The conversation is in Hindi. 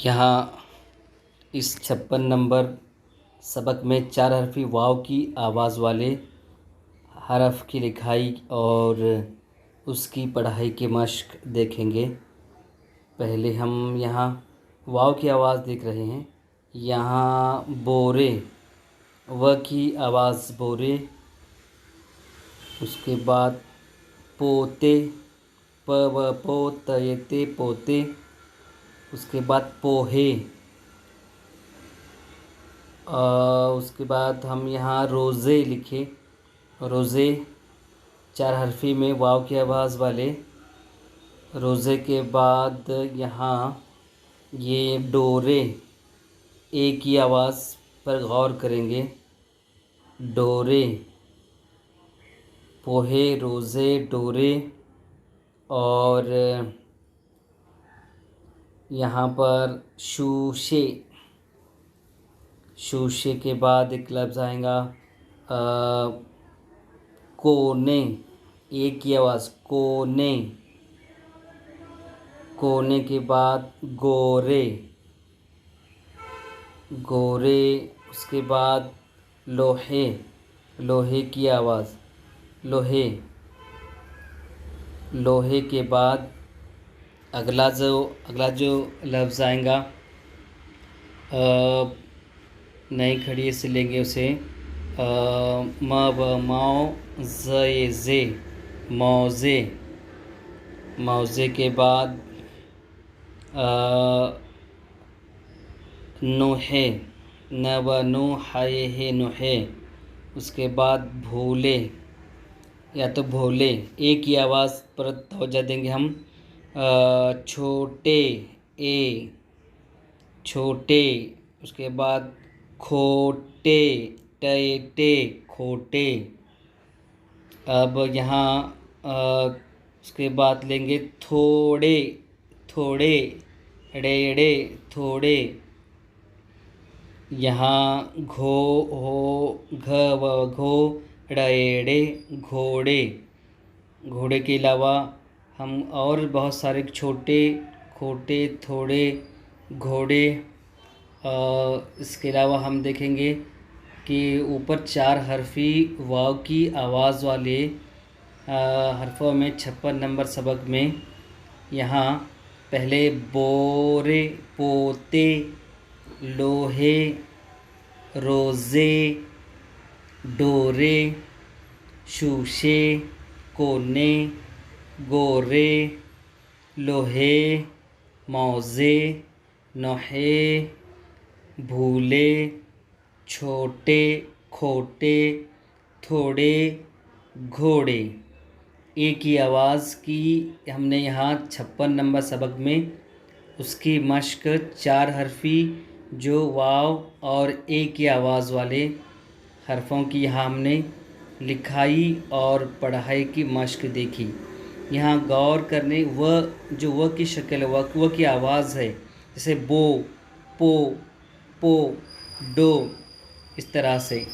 यहाँ इस 56 नंबर सबक में 4 हरफ़ी वाव की आवाज़ वाले हरफ की लिखाई और उसकी पढ़ाई की मश्क देखेंगे। पहले हम यहाँ वाव की आवाज़ देख रहे हैं। यहाँ बोरे, व की आवाज़ बोरे। उसके बाद पोते, प व पो तयते पोते। उसके बाद पोहे। उसके बाद हम यहाँ रोज़े लिखे। रोज़े 4 हरफ़ी में वाव की आवाज़ वाले। रोज़े के बाद यहाँ ये डोरे, ए की आवाज़ पर गौर करेंगे। डोरे, पोहे, रोज़े, डोरे। और यहाँ पर शूशे। शूशे के बाद एक लफ्ज़ आएगा कोने, ए की आवाज़ कोने। कोने के बाद गोरे, गोरे। उसके बाद लोहे, लोहे की आवाज़ लोहे। लोहे के बाद अगला जो लफ्ज़ आएगा नई खड़ी से लेंगे उसे म व माओ ज़े, मौज़े। मौज़े के बाद नोहे, न व नो हाय है नोहे। उसके बाद भोले या तो भोले, ए की आवाज़ पर तवज्जो देंगे हम। छोटे, ए छोटे। उसके बाद खोटे, टे खोटे। अब यहाँ उसके बाद लेंगे थोड़े, थोड़े, ड़े थोड़े। यहाँ घो हो घ व घो ड़े घोड़े। घोड़े के अलावा हम और बहुत सारे छोटे, खोटे, थोड़े, घोड़े। इसके अलावा हम देखेंगे कि ऊपर 4 हरफ़ी वाव की आवाज़ वाले हरफ़ों में 56 नंबर सबक में यहाँ पहले बोरे, पोते, लोहे, रोज़े, डोरे, शूशे, कोने, गोरे, लोहे, मौज़े, नोहे, भूले, छोटे, खोटे, थोड़े, घोड़े। ए की आवाज़ की हमने यहाँ 56 नंबर सबक में उसकी मश्क 4 हरफ़ी जो वाव और ए की आवाज़ वाले हरफ़ों की यहाँ हमने लिखाई और पढ़ाई की मश्क देखी। यहाँ गौर करने जो व की शक्ल है, व की आवाज़ है, जैसे बो, पो, पो, डो, इस तरह से।